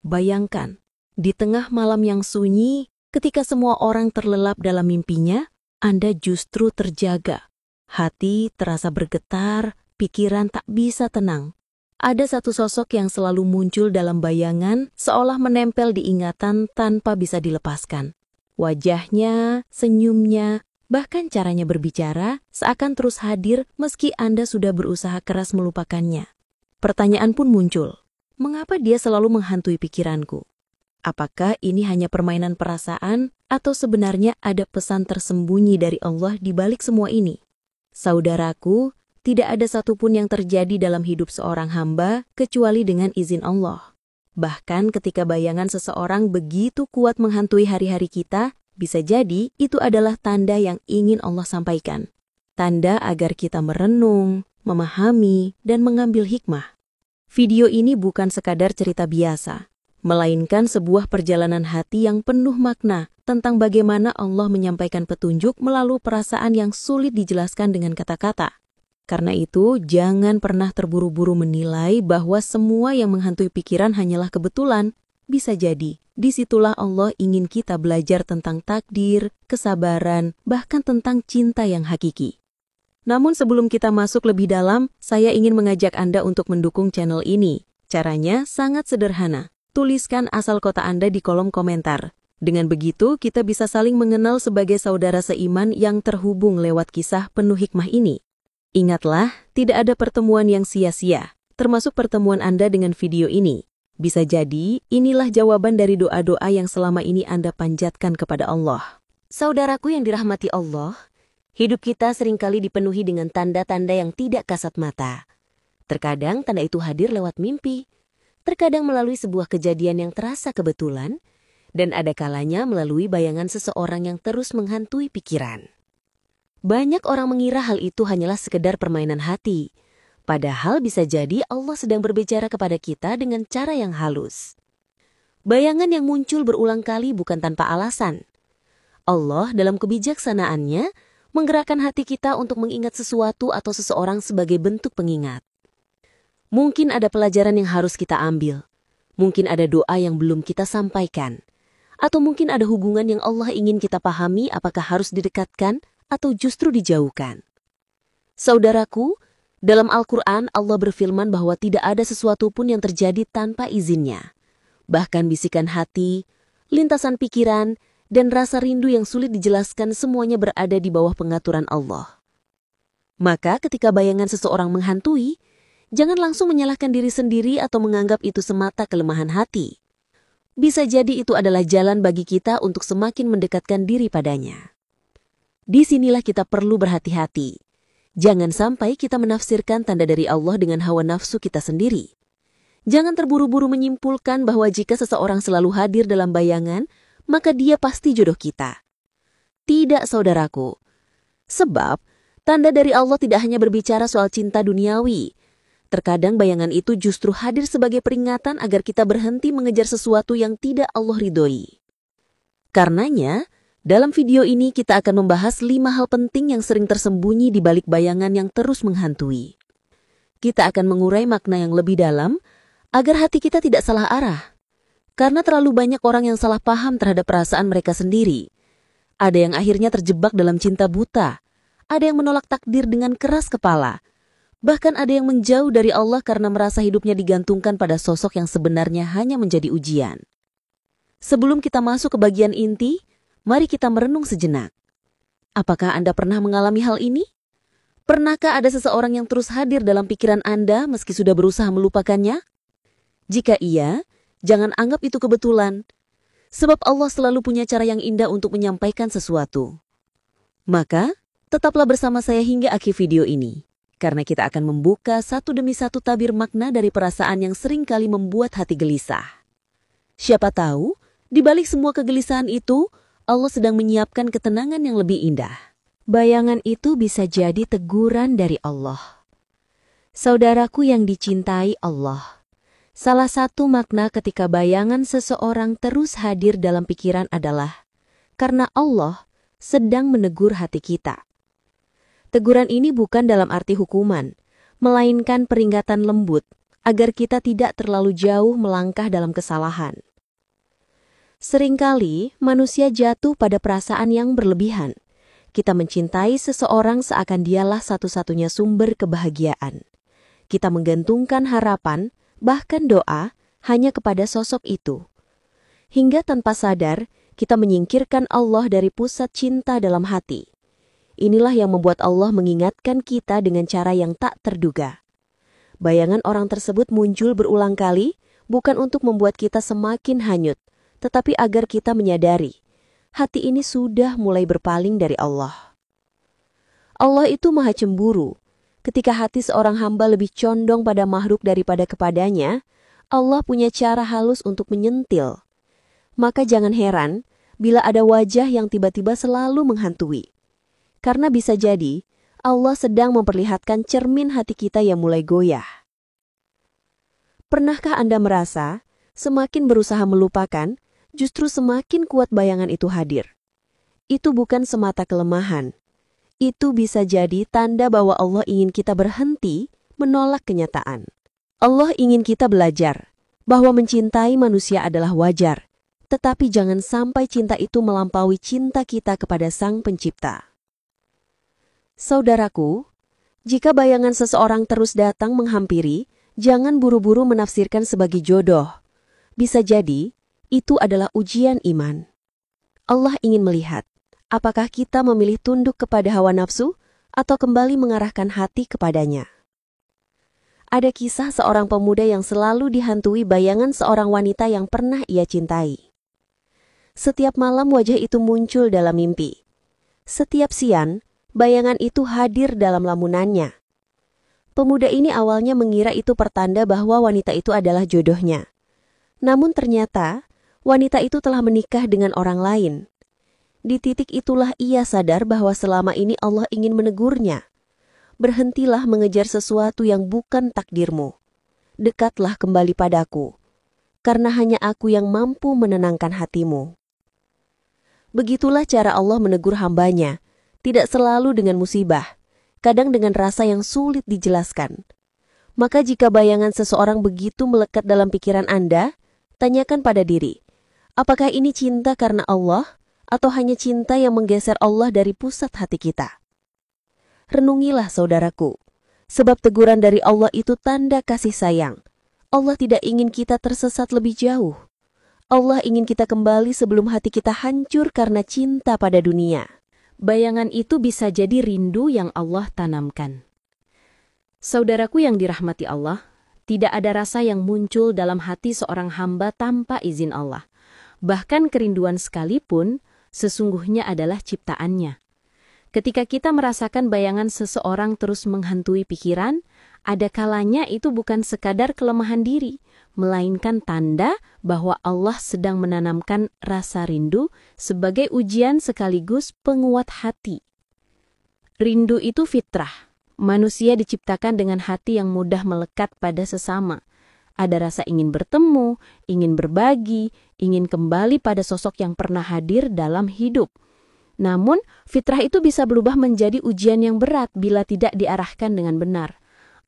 Bayangkan, di tengah malam yang sunyi, ketika semua orang terlelap dalam mimpinya, Anda justru terjaga. Hati terasa bergetar, pikiran tak bisa tenang. Ada satu sosok yang selalu muncul dalam bayangan, seolah menempel di ingatan tanpa bisa dilepaskan. Wajahnya, senyumnya, bahkan caranya berbicara seakan terus hadir meski Anda sudah berusaha keras melupakannya. Pertanyaan pun muncul, mengapa dia selalu menghantui pikiranku? Apakah ini hanya permainan perasaan atau sebenarnya ada pesan tersembunyi dari Allah di balik semua ini? Saudaraku, tidak ada satupun yang terjadi dalam hidup seorang hamba kecuali dengan izin Allah. Bahkan ketika bayangan seseorang begitu kuat menghantui hari-hari kita, bisa jadi itu adalah tanda yang ingin Allah sampaikan. Tanda agar kita merenung, memahami, dan mengambil hikmah. Video ini bukan sekadar cerita biasa, melainkan sebuah perjalanan hati yang penuh makna tentang bagaimana Allah menyampaikan petunjuk melalui perasaan yang sulit dijelaskan dengan kata-kata. Karena itu, jangan pernah terburu-buru menilai bahwa semua yang menghantui pikiran hanyalah kebetulan. Bisa jadi, disitulah Allah ingin kita belajar tentang takdir, kesabaran, bahkan tentang cinta yang hakiki. Namun sebelum kita masuk lebih dalam, saya ingin mengajak Anda untuk mendukung channel ini. Caranya sangat sederhana. Tuliskan asal kota Anda di kolom komentar. Dengan begitu, kita bisa saling mengenal sebagai saudara seiman yang terhubung lewat kisah penuh hikmah ini. Ingatlah, tidak ada pertemuan yang sia-sia, termasuk pertemuan Anda dengan video ini. Bisa jadi, inilah jawaban dari doa-doa yang selama ini Anda panjatkan kepada Allah. Saudaraku yang dirahmati Allah, hidup kita seringkali dipenuhi dengan tanda-tanda yang tidak kasat mata. Terkadang tanda itu hadir lewat mimpi, terkadang melalui sebuah kejadian yang terasa kebetulan, dan ada kalanya melalui bayangan seseorang yang terus menghantui pikiran. Banyak orang mengira hal itu hanyalah sekedar permainan hati, padahal bisa jadi Allah sedang berbicara kepada kita dengan cara yang halus. Bayangan yang muncul berulang kali bukan tanpa alasan. Allah dalam kebijaksanaannya menggerakkan hati kita untuk mengingat sesuatu atau seseorang sebagai bentuk pengingat. Mungkin ada pelajaran yang harus kita ambil, mungkin ada doa yang belum kita sampaikan, atau mungkin ada hubungan yang Allah ingin kita pahami apakah harus didekatkan atau justru dijauhkan. Saudaraku, dalam Al-Quran Allah berfirman bahwa tidak ada sesuatu pun yang terjadi tanpa izinnya. Bahkan bisikan hati, lintasan pikiran, dan rasa rindu yang sulit dijelaskan semuanya berada di bawah pengaturan Allah. Maka ketika bayangan seseorang menghantui, jangan langsung menyalahkan diri sendiri atau menganggap itu semata kelemahan hati. Bisa jadi itu adalah jalan bagi kita untuk semakin mendekatkan diri padanya. Disinilah kita perlu berhati-hati. Jangan sampai kita menafsirkan tanda dari Allah dengan hawa nafsu kita sendiri. Jangan terburu-buru menyimpulkan bahwa jika seseorang selalu hadir dalam bayangan, maka dia pasti jodoh kita. Tidak, saudaraku. Sebab, tanda dari Allah tidak hanya berbicara soal cinta duniawi. Terkadang bayangan itu justru hadir sebagai peringatan agar kita berhenti mengejar sesuatu yang tidak Allah ridhoi. Karenanya, dalam video ini kita akan membahas 5 hal penting yang sering tersembunyi di balik bayangan yang terus menghantui. Kita akan mengurai makna yang lebih dalam agar hati kita tidak salah arah. Karena terlalu banyak orang yang salah paham terhadap perasaan mereka sendiri. Ada yang akhirnya terjebak dalam cinta buta. Ada yang menolak takdir dengan keras kepala. Bahkan ada yang menjauh dari Allah karena merasa hidupnya digantungkan pada sosok yang sebenarnya hanya menjadi ujian. Sebelum kita masuk ke bagian inti, mari kita merenung sejenak. Apakah Anda pernah mengalami hal ini? Pernahkah ada seseorang yang terus hadir dalam pikiran Anda meski sudah berusaha melupakannya? Jika iya, jangan anggap itu kebetulan. Sebab Allah selalu punya cara yang indah untuk menyampaikan sesuatu. Maka, tetaplah bersama saya hingga akhir video ini. Karena kita akan membuka satu demi satu tabir makna dari perasaan yang seringkali membuat hati gelisah. Siapa tahu, di balik semua kegelisahan itu, Allah sedang menyiapkan ketenangan yang lebih indah. Bayangan itu bisa jadi teguran dari Allah. Saudaraku yang dicintai Allah, salah satu makna ketika bayangan seseorang terus hadir dalam pikiran adalah karena Allah sedang menegur hati kita. Teguran ini bukan dalam arti hukuman, melainkan peringatan lembut agar kita tidak terlalu jauh melangkah dalam kesalahan. Seringkali manusia jatuh pada perasaan yang berlebihan. Kita mencintai seseorang seakan dialah satu-satunya sumber kebahagiaan. Kita menggantungkan harapan, bahkan doa, hanya kepada sosok itu. Hingga tanpa sadar, kita menyingkirkan Allah dari pusat cinta dalam hati. Inilah yang membuat Allah mengingatkan kita dengan cara yang tak terduga. Bayangan orang tersebut muncul berulang kali, bukan untuk membuat kita semakin hanyut, tetapi agar kita menyadari, hati ini sudah mulai berpaling dari Allah. Allah itu maha cemburu. Ketika hati seorang hamba lebih condong pada makhluk daripada kepadanya, Allah punya cara halus untuk menyentil. Maka jangan heran bila ada wajah yang tiba-tiba selalu menghantui. Karena bisa jadi Allah sedang memperlihatkan cermin hati kita yang mulai goyah. Pernahkah Anda merasa semakin berusaha melupakan, justru semakin kuat bayangan itu hadir? Itu bukan semata kelemahan. Itu bisa jadi tanda bahwa Allah ingin kita berhenti menolak kenyataan. Allah ingin kita belajar bahwa mencintai manusia adalah wajar, tetapi jangan sampai cinta itu melampaui cinta kita kepada Sang Pencipta. Saudaraku, jika bayangan seseorang terus datang menghampiri, jangan buru-buru menafsirkan sebagai jodoh. Bisa jadi, itu adalah ujian iman. Allah ingin melihat, apakah kita memilih tunduk kepada hawa nafsu atau kembali mengarahkan hati kepadanya. Ada kisah seorang pemuda yang selalu dihantui bayangan seorang wanita yang pernah ia cintai. Setiap malam wajah itu muncul dalam mimpi. Setiap siang, bayangan itu hadir dalam lamunannya. Pemuda ini awalnya mengira itu pertanda bahwa wanita itu adalah jodohnya. Namun ternyata, wanita itu telah menikah dengan orang lain. Di titik itulah ia sadar bahwa selama ini Allah ingin menegurnya. Berhentilah mengejar sesuatu yang bukan takdirmu. Dekatlah kembali padaku, karena hanya aku yang mampu menenangkan hatimu. Begitulah cara Allah menegur hambanya, tidak selalu dengan musibah, kadang dengan rasa yang sulit dijelaskan. Maka jika bayangan seseorang begitu melekat dalam pikiran Anda, tanyakan pada diri, apakah ini cinta karena Allah, atau hanya cinta yang menggeser Allah dari pusat hati kita? Renungilah saudaraku, sebab teguran dari Allah itu tanda kasih sayang. Allah tidak ingin kita tersesat lebih jauh. Allah ingin kita kembali sebelum hati kita hancur karena cinta pada dunia. Bayangan itu bisa jadi rindu yang Allah tanamkan. Saudaraku yang dirahmati Allah, tidak ada rasa yang muncul dalam hati seorang hamba tanpa izin Allah. Bahkan kerinduan sekalipun, sesungguhnya adalah ciptaannya. Ketika kita merasakan bayangan seseorang terus menghantui pikiran, ada kalanya itu bukan sekadar kelemahan diri, melainkan tanda bahwa Allah sedang menanamkan rasa rindu sebagai ujian sekaligus penguat hati. Rindu itu fitrah. Manusia diciptakan dengan hati yang mudah melekat pada sesama. Ada rasa ingin bertemu, ingin berbagi, ingin kembali pada sosok yang pernah hadir dalam hidup. Namun, fitrah itu bisa berubah menjadi ujian yang berat bila tidak diarahkan dengan benar.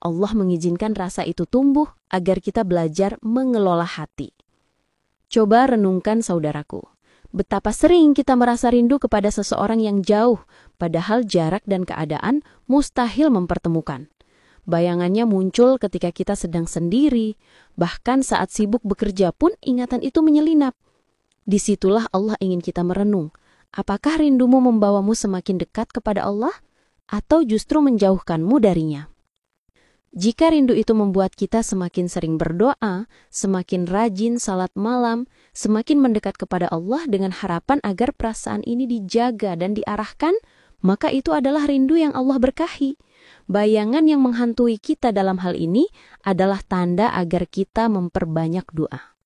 Allah mengizinkan rasa itu tumbuh agar kita belajar mengelola hati. Coba renungkan saudaraku, betapa sering kita merasa rindu kepada seseorang yang jauh, padahal jarak dan keadaan mustahil mempertemukan. Bayangannya muncul ketika kita sedang sendiri, bahkan saat sibuk bekerja pun ingatan itu menyelinap. Disitulah Allah ingin kita merenung. Apakah rindumu membawamu semakin dekat kepada Allah, atau justru menjauhkanmu darinya? Jika rindu itu membuat kita semakin sering berdoa, semakin rajin salat malam, semakin mendekat kepada Allah dengan harapan agar perasaan ini dijaga dan diarahkan, maka itu adalah rindu yang Allah berkahi. Bayangan yang menghantui kita dalam hal ini adalah tanda agar kita memperbanyak doa.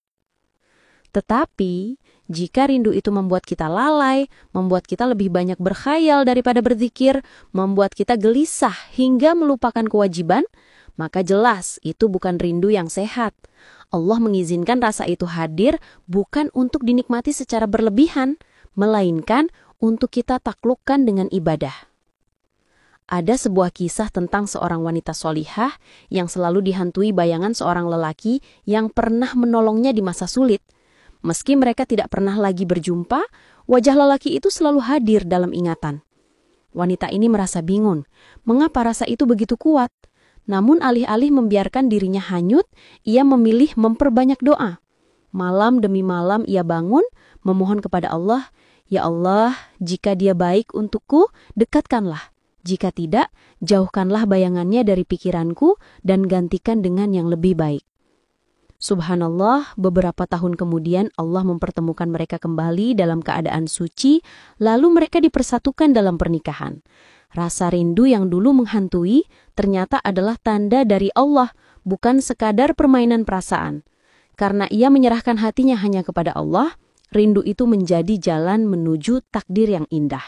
Tetapi, jika rindu itu membuat kita lalai, membuat kita lebih banyak berkhayal daripada berzikir, membuat kita gelisah hingga melupakan kewajiban, maka jelas itu bukan rindu yang sehat. Allah mengizinkan rasa itu hadir bukan untuk dinikmati secara berlebihan, melainkan untuk kita taklukkan dengan ibadah. Ada sebuah kisah tentang seorang wanita solihah yang selalu dihantui bayangan seorang lelaki yang pernah menolongnya di masa sulit. Meski mereka tidak pernah lagi berjumpa, wajah lelaki itu selalu hadir dalam ingatan. Wanita ini merasa bingung, mengapa rasa itu begitu kuat? Namun alih-alih membiarkan dirinya hanyut, ia memilih memperbanyak doa. Malam demi malam ia bangun, memohon kepada Allah, "Ya Allah, jika dia baik untukku, dekatkanlah. Jika tidak, jauhkanlah bayangannya dari pikiranku dan gantikan dengan yang lebih baik." Subhanallah, beberapa tahun kemudian Allah mempertemukan mereka kembali dalam keadaan suci, lalu mereka dipersatukan dalam pernikahan. Rasa rindu yang dulu menghantui ternyata adalah tanda dari Allah, bukan sekadar permainan perasaan. Karena ia menyerahkan hatinya hanya kepada Allah, rindu itu menjadi jalan menuju takdir yang indah.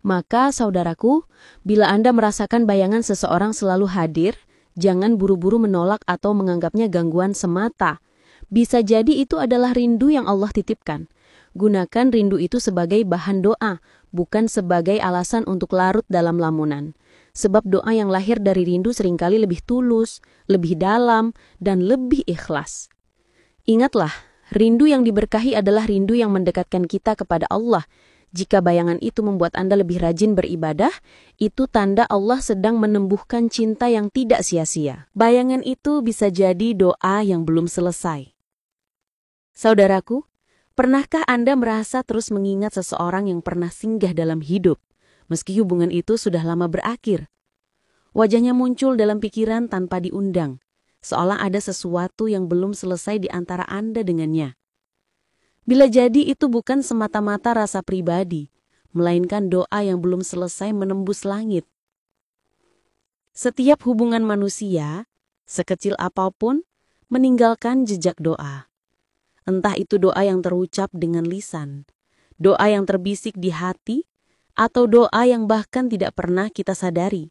Maka, saudaraku, bila Anda merasakan bayangan seseorang selalu hadir, jangan buru-buru menolak atau menganggapnya gangguan semata. Bisa jadi itu adalah rindu yang Allah titipkan. Gunakan rindu itu sebagai bahan doa, bukan sebagai alasan untuk larut dalam lamunan. Sebab doa yang lahir dari rindu seringkali lebih tulus, lebih dalam, dan lebih ikhlas. Ingatlah, rindu yang diberkahi adalah rindu yang mendekatkan kita kepada Allah. Jika bayangan itu membuat Anda lebih rajin beribadah, itu tanda Allah sedang menumbuhkan cinta yang tidak sia-sia. Bayangan itu bisa jadi doa yang belum selesai. Saudaraku, pernahkah Anda merasa terus mengingat seseorang yang pernah singgah dalam hidup, meski hubungan itu sudah lama berakhir? Wajahnya muncul dalam pikiran tanpa diundang, seolah ada sesuatu yang belum selesai di antara Anda dengannya. Bila jadi itu bukan semata-mata rasa pribadi, melainkan doa yang belum selesai menembus langit. Setiap hubungan manusia, sekecil apapun, meninggalkan jejak doa. Entah itu doa yang terucap dengan lisan, doa yang terbisik di hati, atau doa yang bahkan tidak pernah kita sadari.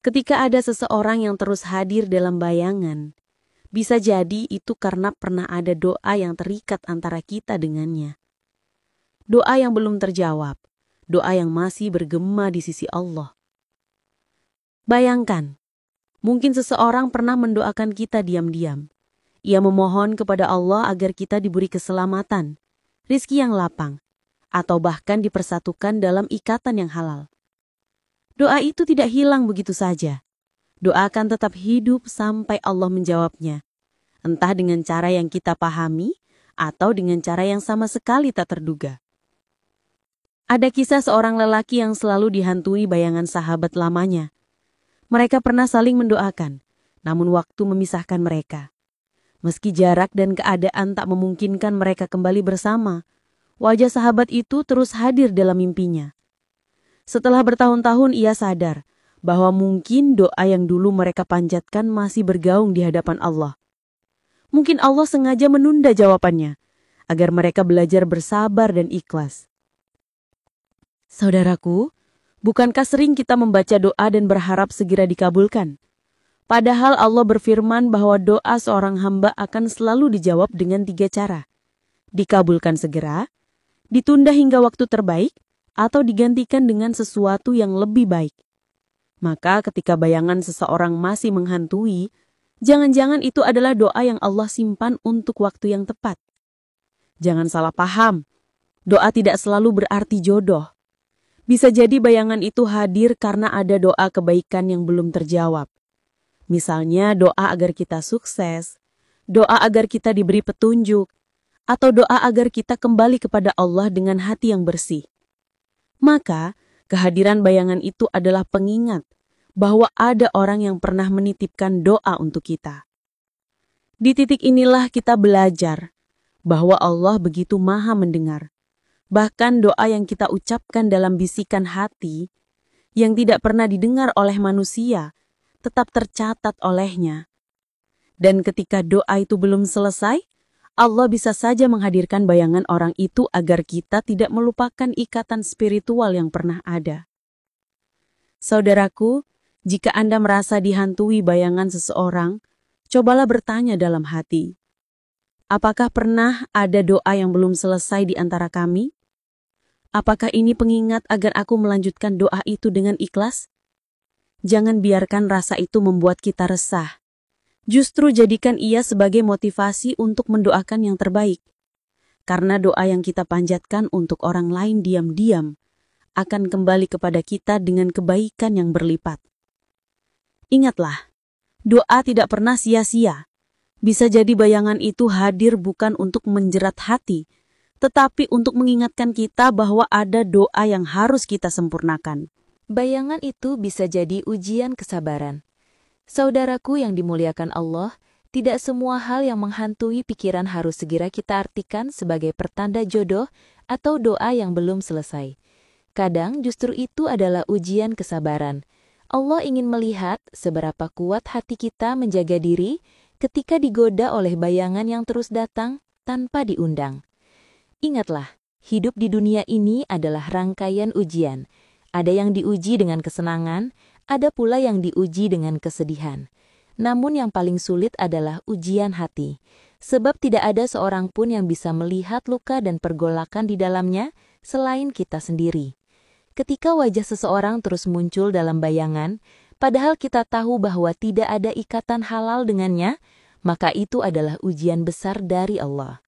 Ketika ada seseorang yang terus hadir dalam bayangan, bisa jadi itu karena pernah ada doa yang terikat antara kita dengannya. Doa yang belum terjawab, doa yang masih bergema di sisi Allah. Bayangkan, mungkin seseorang pernah mendoakan kita diam-diam. Ia memohon kepada Allah agar kita diberi keselamatan, rizki yang lapang, atau bahkan dipersatukan dalam ikatan yang halal. Doa itu tidak hilang begitu saja. Doa akan tetap hidup sampai Allah menjawabnya. Entah dengan cara yang kita pahami, atau dengan cara yang sama sekali tak terduga. Ada kisah seorang lelaki yang selalu dihantui bayangan sahabat lamanya. Mereka pernah saling mendoakan, namun waktu memisahkan mereka. Meski jarak dan keadaan tak memungkinkan mereka kembali bersama, wajah sahabat itu terus hadir dalam mimpinya. Setelah bertahun-tahun ia sadar bahwa mungkin doa yang dulu mereka panjatkan masih bergaung di hadapan Allah. Mungkin Allah sengaja menunda jawabannya, agar mereka belajar bersabar dan ikhlas. Saudaraku, bukankah sering kita membaca doa dan berharap segera dikabulkan? Padahal Allah berfirman bahwa doa seorang hamba akan selalu dijawab dengan 3 cara. Dikabulkan segera, ditunda hingga waktu terbaik, atau digantikan dengan sesuatu yang lebih baik. Maka ketika bayangan seseorang masih menghantui, jangan-jangan itu adalah doa yang Allah simpan untuk waktu yang tepat. Jangan salah paham, doa tidak selalu berarti jodoh. Bisa jadi bayangan itu hadir karena ada doa kebaikan yang belum terjawab. Misalnya doa agar kita sukses, doa agar kita diberi petunjuk, atau doa agar kita kembali kepada Allah dengan hati yang bersih. Maka, kehadiran bayangan itu adalah pengingat bahwa ada orang yang pernah menitipkan doa untuk kita. Di titik inilah kita belajar bahwa Allah begitu maha mendengar. Bahkan doa yang kita ucapkan dalam bisikan hati, yang tidak pernah didengar oleh manusia, tetap tercatat olehnya. Dan ketika doa itu belum selesai, Allah bisa saja menghadirkan bayangan orang itu agar kita tidak melupakan ikatan spiritual yang pernah ada. Saudaraku, jika Anda merasa dihantui bayangan seseorang, cobalah bertanya dalam hati, apakah pernah ada doa yang belum selesai di antara kami? Apakah ini pengingat agar aku melanjutkan doa itu dengan ikhlas? Jangan biarkan rasa itu membuat kita resah. Justru jadikan ia sebagai motivasi untuk mendoakan yang terbaik. Karena doa yang kita panjatkan untuk orang lain diam-diam akan kembali kepada kita dengan kebaikan yang berlipat. Ingatlah, doa tidak pernah sia-sia. Bisa jadi bayangan itu hadir bukan untuk menjerat hati, tetapi untuk mengingatkan kita bahwa ada doa yang harus kita sempurnakan. Bayangan itu bisa jadi ujian kesabaran. Saudaraku yang dimuliakan Allah, tidak semua hal yang menghantui pikiran harus segera kita artikan sebagai pertanda jodoh atau doa yang belum selesai. Kadang justru itu adalah ujian kesabaran. Allah ingin melihat seberapa kuat hati kita menjaga diri ketika digoda oleh bayangan yang terus datang tanpa diundang. Ingatlah, hidup di dunia ini adalah rangkaian ujian. Ada yang diuji dengan kesenangan, ada pula yang diuji dengan kesedihan. Namun yang paling sulit adalah ujian hati. Sebab tidak ada seorang pun yang bisa melihat luka dan pergolakan di dalamnya selain kita sendiri. Ketika wajah seseorang terus muncul dalam bayangan, padahal kita tahu bahwa tidak ada ikatan halal dengannya, maka itu adalah ujian besar dari Allah.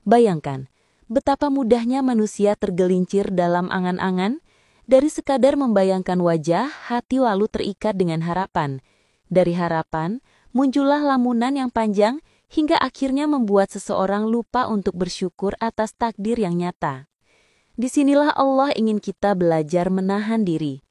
Bayangkan, betapa mudahnya manusia tergelincir dalam angan-angan, dari sekadar membayangkan wajah, hati lalu terikat dengan harapan. Dari harapan, muncullah lamunan yang panjang hingga akhirnya membuat seseorang lupa untuk bersyukur atas takdir yang nyata. Disinilah Allah ingin kita belajar menahan diri.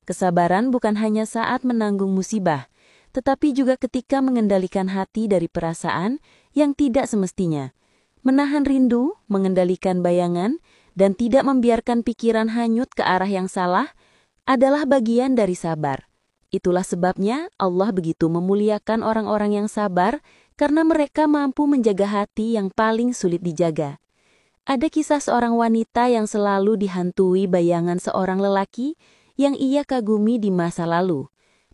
Kesabaran bukan hanya saat menanggung musibah, tetapi juga ketika mengendalikan hati dari perasaan yang tidak semestinya. Menahan rindu, mengendalikan bayangan, dan tidak membiarkan pikiran hanyut ke arah yang salah adalah bagian dari sabar. Itulah sebabnya Allah begitu memuliakan orang-orang yang sabar karena mereka mampu menjaga hati yang paling sulit dijaga. Ada kisah seorang wanita yang selalu dihantui bayangan seorang lelaki yang ia kagumi di masa lalu.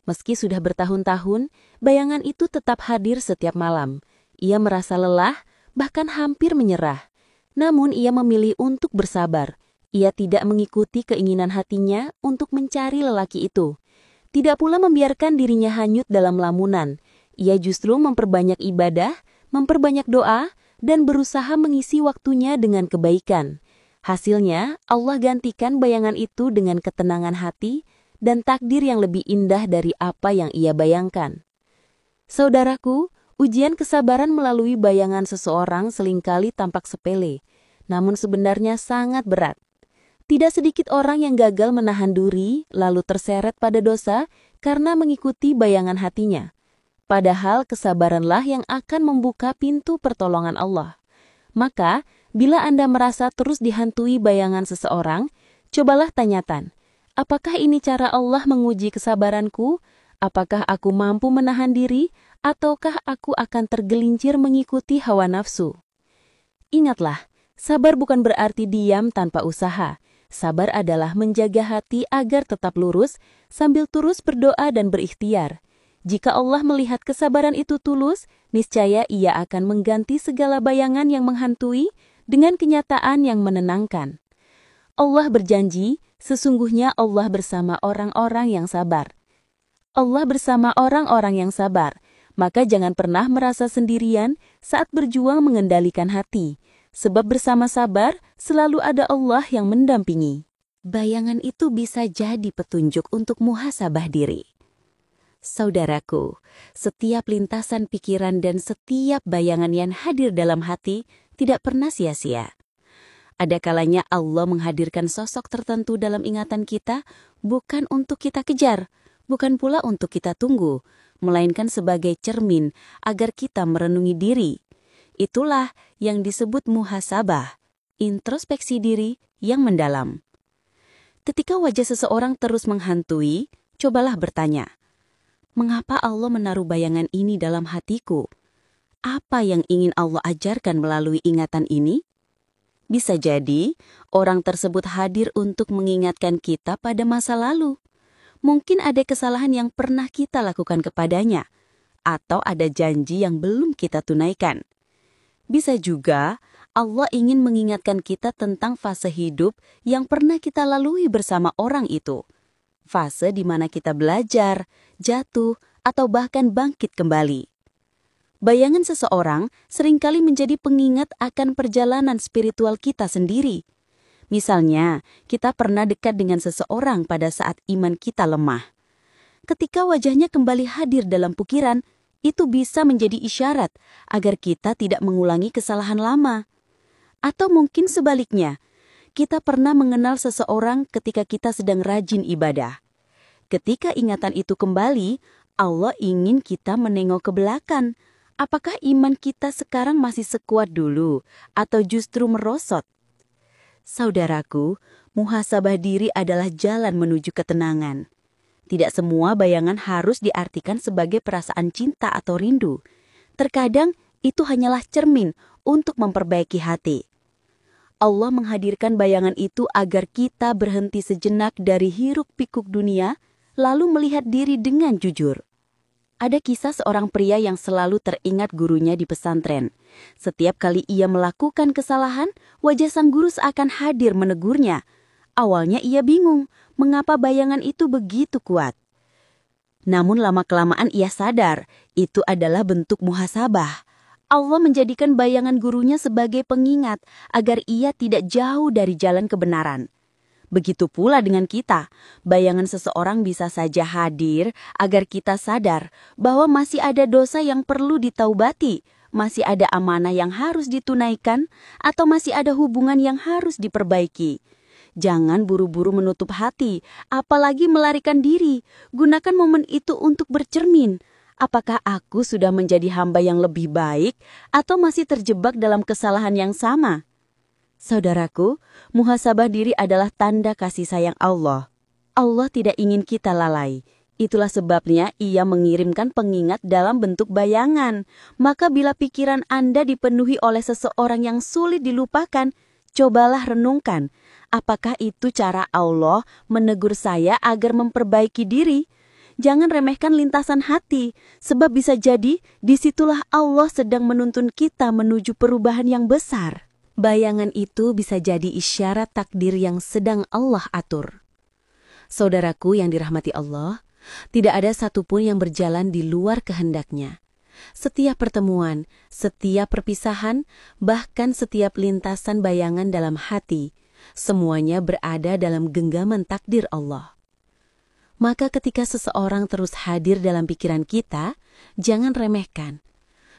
Meski sudah bertahun-tahun, bayangan itu tetap hadir setiap malam. Ia merasa lelah, bahkan hampir menyerah. Namun ia memilih untuk bersabar. Ia tidak mengikuti keinginan hatinya untuk mencari lelaki itu. Tidak pula membiarkan dirinya hanyut dalam lamunan. Ia justru memperbanyak ibadah, memperbanyak doa, dan berusaha mengisi waktunya dengan kebaikan. Hasilnya, Allah gantikan bayangan itu dengan ketenangan hati dan takdir yang lebih indah dari apa yang ia bayangkan. Saudaraku, ujian kesabaran melalui bayangan seseorang seringkali tampak sepele, namun sebenarnya sangat berat. Tidak sedikit orang yang gagal menahan diri lalu terseret pada dosa karena mengikuti bayangan hatinya. Padahal kesabaranlah yang akan membuka pintu pertolongan Allah. Maka, bila Anda merasa terus dihantui bayangan seseorang, cobalah tanyakan, apakah ini cara Allah menguji kesabaranku? Apakah aku mampu menahan diri? Ataukah aku akan tergelincir mengikuti hawa nafsu? Ingatlah, sabar bukan berarti diam tanpa usaha. Sabar adalah menjaga hati agar tetap lurus sambil terus berdoa dan berikhtiar. Jika Allah melihat kesabaran itu tulus, niscaya Ia akan mengganti segala bayangan yang menghantui dengan kenyataan yang menenangkan. Allah berjanji, sesungguhnya Allah bersama orang-orang yang sabar. Allah bersama orang-orang yang sabar, maka jangan pernah merasa sendirian saat berjuang mengendalikan hati, sebab bersama sabar selalu ada Allah yang mendampingi. Bayangan itu bisa jadi petunjuk untuk muhasabah diri. Saudaraku, setiap lintasan pikiran dan setiap bayangan yang hadir dalam hati tidak pernah sia-sia. Ada kalanya Allah menghadirkan sosok tertentu dalam ingatan kita bukan untuk kita kejar, bukan pula untuk kita tunggu, melainkan sebagai cermin agar kita merenungi diri. Itulah yang disebut muhasabah, introspeksi diri yang mendalam. Ketika wajah seseorang terus menghantui, cobalah bertanya, mengapa Allah menaruh bayangan ini dalam hatiku? Apa yang ingin Allah ajarkan melalui ingatan ini? Bisa jadi, orang tersebut hadir untuk mengingatkan kita pada masa lalu. Mungkin ada kesalahan yang pernah kita lakukan kepadanya, atau ada janji yang belum kita tunaikan. Bisa juga, Allah ingin mengingatkan kita tentang fase hidup yang pernah kita lalui bersama orang itu. Fase di mana kita belajar, jatuh, atau bahkan bangkit kembali. Bayangan seseorang seringkali menjadi pengingat akan perjalanan spiritual kita sendiri. Misalnya, kita pernah dekat dengan seseorang pada saat iman kita lemah. Ketika wajahnya kembali hadir dalam pikiran, itu bisa menjadi isyarat agar kita tidak mengulangi kesalahan lama. Atau mungkin sebaliknya, kita pernah mengenal seseorang ketika kita sedang rajin ibadah. Ketika ingatan itu kembali, Allah ingin kita menengok ke belakang. Apakah iman kita sekarang masih sekuat dulu atau justru merosot? Saudaraku, muhasabah diri adalah jalan menuju ketenangan. Tidak semua bayangan harus diartikan sebagai perasaan cinta atau rindu. Terkadang itu hanyalah cermin untuk memperbaiki hati. Allah menghadirkan bayangan itu agar kita berhenti sejenak dari hiruk-pikuk dunia, lalu melihat diri dengan jujur. Ada kisah seorang pria yang selalu teringat gurunya di pesantren. Setiap kali ia melakukan kesalahan, wajah sang guru seakan hadir menegurnya. Awalnya ia bingung, mengapa bayangan itu begitu kuat. Namun lama-kelamaan ia sadar, itu adalah bentuk muhasabah. Allah menjadikan bayangan gurunya sebagai pengingat agar ia tidak jauh dari jalan kebenaran. Begitu pula dengan kita, bayangan seseorang bisa saja hadir agar kita sadar bahwa masih ada dosa yang perlu ditaubati, masih ada amanah yang harus ditunaikan, atau masih ada hubungan yang harus diperbaiki. Jangan buru-buru menutup hati, apalagi melarikan diri. Gunakan momen itu untuk bercermin. Apakah aku sudah menjadi hamba yang lebih baik atau masih terjebak dalam kesalahan yang sama? Saudaraku, muhasabah diri adalah tanda kasih sayang Allah. Allah tidak ingin kita lalai. Itulah sebabnya Ia mengirimkan pengingat dalam bentuk bayangan. Maka bila pikiran Anda dipenuhi oleh seseorang yang sulit dilupakan, cobalah renungkan, apakah itu cara Allah menegur saya agar memperbaiki diri? Jangan remehkan lintasan hati, sebab bisa jadi disitulah Allah sedang menuntun kita menuju perubahan yang besar. Bayangan itu bisa jadi isyarat takdir yang sedang Allah atur. Saudaraku yang dirahmati Allah, tidak ada satupun yang berjalan di luar kehendaknya. Setiap pertemuan, setiap perpisahan, bahkan setiap lintasan bayangan dalam hati, semuanya berada dalam genggaman takdir Allah. Maka ketika seseorang terus hadir dalam pikiran kita, jangan remehkan.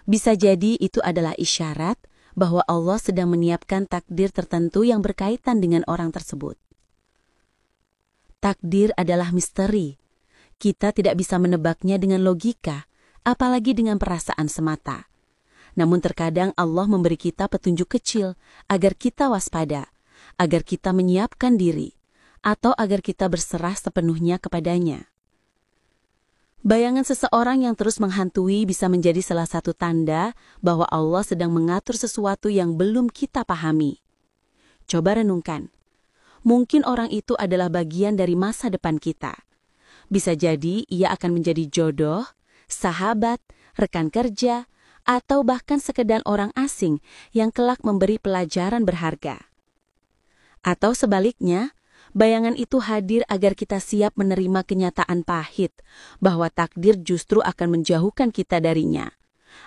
Bisa jadi itu adalah isyarat bahwa Allah sedang menyiapkan takdir tertentu yang berkaitan dengan orang tersebut. Takdir adalah misteri. Kita tidak bisa menebaknya dengan logika, apalagi dengan perasaan semata. Namun terkadang Allah memberi kita petunjuk kecil agar kita waspada, agar kita menyiapkan diri, atau agar kita berserah sepenuhnya kepadanya. Bayangan seseorang yang terus menghantui bisa menjadi salah satu tanda bahwa Allah sedang mengatur sesuatu yang belum kita pahami. Coba renungkan. Mungkin orang itu adalah bagian dari masa depan kita. Bisa jadi ia akan menjadi jodoh, sahabat, rekan kerja, atau bahkan sekedar orang asing yang kelak memberi pelajaran berharga. Atau sebaliknya, bayangan itu hadir agar kita siap menerima kenyataan pahit bahwa takdir justru akan menjauhkan kita darinya.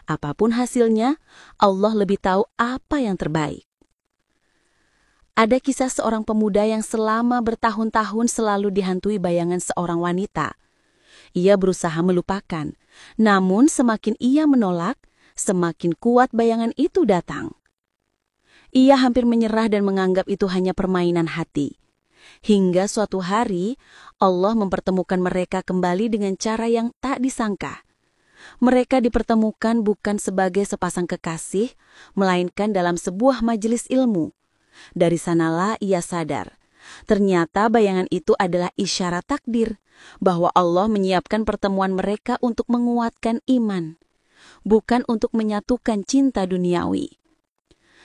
Apapun hasilnya, Allah lebih tahu apa yang terbaik. Ada kisah seorang pemuda yang selama bertahun-tahun selalu dihantui bayangan seorang wanita. Ia berusaha melupakan, namun semakin ia menolak, semakin kuat bayangan itu datang. Ia hampir menyerah dan menganggap itu hanya permainan hati. Hingga suatu hari, Allah mempertemukan mereka kembali dengan cara yang tak disangka. Mereka dipertemukan bukan sebagai sepasang kekasih, melainkan dalam sebuah majelis ilmu. Dari sanalah ia sadar, ternyata bayangan itu adalah isyarat takdir, bahwa Allah menyiapkan pertemuan mereka untuk menguatkan iman, bukan untuk menyatukan cinta duniawi.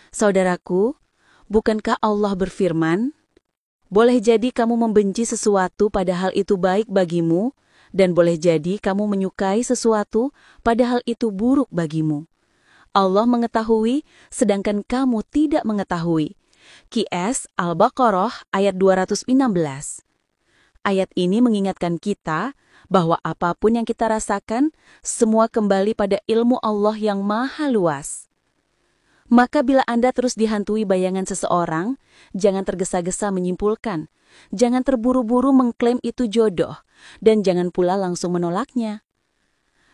Saudaraku, bukankah Allah berfirman, boleh jadi kamu membenci sesuatu padahal itu baik bagimu, dan boleh jadi kamu menyukai sesuatu padahal itu buruk bagimu. Allah mengetahui, sedangkan kamu tidak mengetahui. QS Al-Baqarah ayat 216. Ayat ini mengingatkan kita bahwa apapun yang kita rasakan, semua kembali pada ilmu Allah yang maha luas. Maka bila Anda terus dihantui bayangan seseorang, jangan tergesa-gesa menyimpulkan, jangan terburu-buru mengklaim itu jodoh, dan jangan pula langsung menolaknya.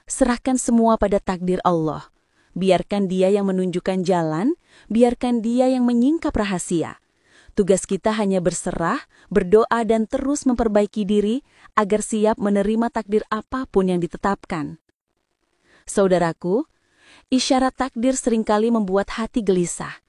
Serahkan semua pada takdir Allah. Biarkan Dia yang menunjukkan jalan, biarkan Dia yang menyingkap rahasia. Tugas kita hanya berserah, berdoa dan terus memperbaiki diri agar siap menerima takdir apapun yang ditetapkan. Saudaraku, isyarat takdir seringkali membuat hati gelisah.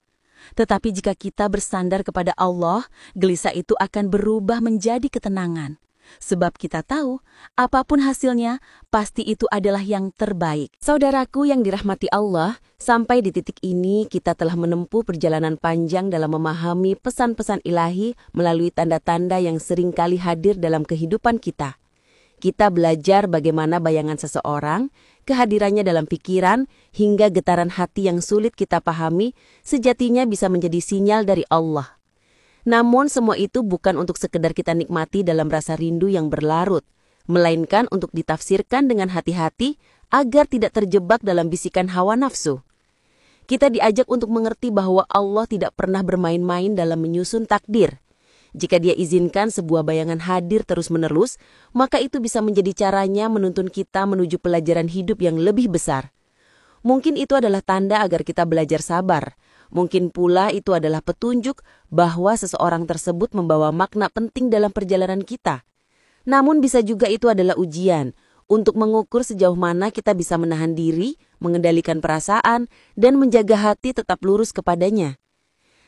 Tetapi jika kita bersandar kepada Allah, gelisah itu akan berubah menjadi ketenangan. Sebab kita tahu, apapun hasilnya, pasti itu adalah yang terbaik. Saudaraku yang dirahmati Allah, sampai di titik ini kita telah menempuh perjalanan panjang dalam memahami pesan-pesan ilahi melalui tanda-tanda yang seringkali hadir dalam kehidupan kita. Kita belajar bagaimana bayangan seseorang, kehadirannya dalam pikiran, hingga getaran hati yang sulit kita pahami, sejatinya bisa menjadi sinyal dari Allah. Namun semua itu bukan untuk sekedar kita nikmati dalam rasa rindu yang berlarut, melainkan untuk ditafsirkan dengan hati-hati agar tidak terjebak dalam bisikan hawa nafsu. Kita diajak untuk mengerti bahwa Allah tidak pernah bermain-main dalam menyusun takdir. Jika Dia izinkan sebuah bayangan hadir terus-menerus, maka itu bisa menjadi caranya menuntun kita menuju pelajaran hidup yang lebih besar. Mungkin itu adalah tanda agar kita belajar sabar. Mungkin pula itu adalah petunjuk bahwa seseorang tersebut membawa makna penting dalam perjalanan kita. Namun bisa juga itu adalah ujian untuk mengukur sejauh mana kita bisa menahan diri, mengendalikan perasaan, dan menjaga hati tetap lurus kepadanya.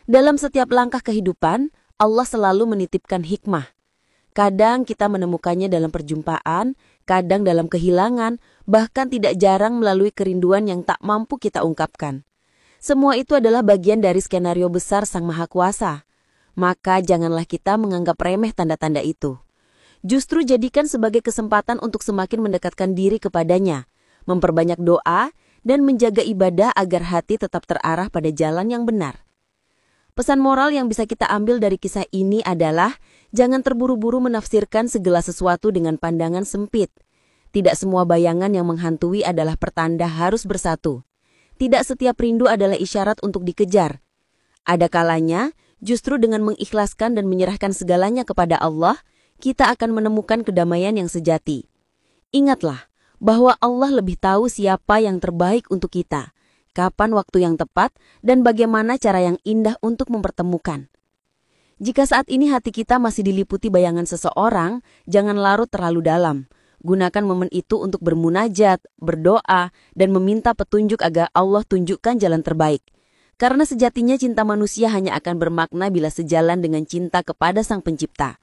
Dalam setiap langkah kehidupan, Allah selalu menitipkan hikmah. Kadang kita menemukannya dalam perjumpaan, kadang dalam kehilangan, bahkan tidak jarang melalui kerinduan yang tak mampu kita ungkapkan. Semua itu adalah bagian dari skenario besar Sang Maha Kuasa. Maka janganlah kita menganggap remeh tanda-tanda itu. Justru jadikan sebagai kesempatan untuk semakin mendekatkan diri kepadanya, memperbanyak doa, dan menjaga ibadah agar hati tetap terarah pada jalan yang benar. Pesan moral yang bisa kita ambil dari kisah ini adalah jangan terburu-buru menafsirkan segala sesuatu dengan pandangan sempit. Tidak semua bayangan yang menghantui adalah pertanda harus bersatu. Tidak setiap rindu adalah isyarat untuk dikejar. Ada kalanya, justru dengan mengikhlaskan dan menyerahkan segalanya kepada Allah, kita akan menemukan kedamaian yang sejati. Ingatlah bahwa Allah lebih tahu siapa yang terbaik untuk kita, kapan waktu yang tepat, dan bagaimana cara yang indah untuk mempertemukan. Jika saat ini hati kita masih diliputi bayangan seseorang, jangan larut terlalu dalam. Gunakan momen itu untuk bermunajat, berdoa, dan meminta petunjuk agar Allah tunjukkan jalan terbaik. Karena sejatinya cinta manusia hanya akan bermakna bila sejalan dengan cinta kepada Sang Pencipta.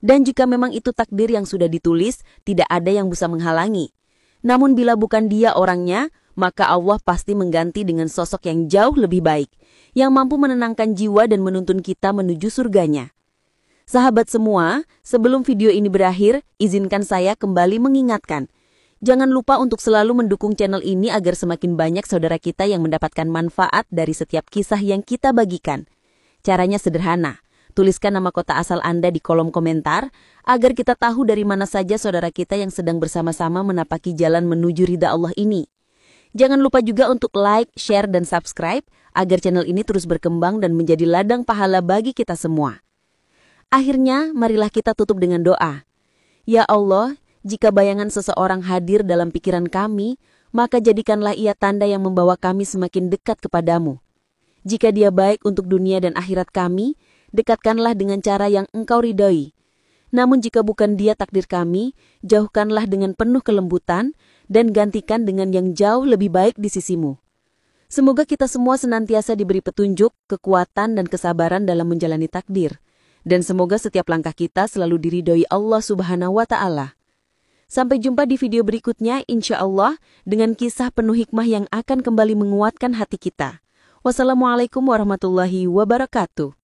Dan jika memang itu takdir yang sudah ditulis, tidak ada yang bisa menghalangi. Namun bila bukan Dia orangnya, maka Allah pasti mengganti dengan sosok yang jauh lebih baik, yang mampu menenangkan jiwa dan menuntun kita menuju surganya. Sahabat semua, sebelum video ini berakhir, izinkan saya kembali mengingatkan. Jangan lupa untuk selalu mendukung channel ini agar semakin banyak saudara kita yang mendapatkan manfaat dari setiap kisah yang kita bagikan. Caranya sederhana, tuliskan nama kota asal Anda di kolom komentar, agar kita tahu dari mana saja saudara kita yang sedang bersama-sama menapaki jalan menuju ridha Allah ini. Jangan lupa juga untuk like, share, dan subscribe, agar channel ini terus berkembang dan menjadi ladang pahala bagi kita semua. Akhirnya, marilah kita tutup dengan doa. Ya Allah, jika bayangan seseorang hadir dalam pikiran kami, maka jadikanlah ia tanda yang membawa kami semakin dekat kepadamu. Jika dia baik untuk dunia dan akhirat kami, dekatkanlah dengan cara yang Engkau ridhoi. Namun jika bukan dia takdir kami, jauhkanlah dengan penuh kelembutan dan gantikan dengan yang jauh lebih baik di sisimu. Semoga kita semua senantiasa diberi petunjuk, kekuatan, dan kesabaran dalam menjalani takdir. Dan semoga setiap langkah kita selalu diridhoi Allah Subhanahu wa Ta'ala. Sampai jumpa di video berikutnya, insya Allah, dengan kisah penuh hikmah yang akan kembali menguatkan hati kita. Wassalamualaikum warahmatullahi wabarakatuh.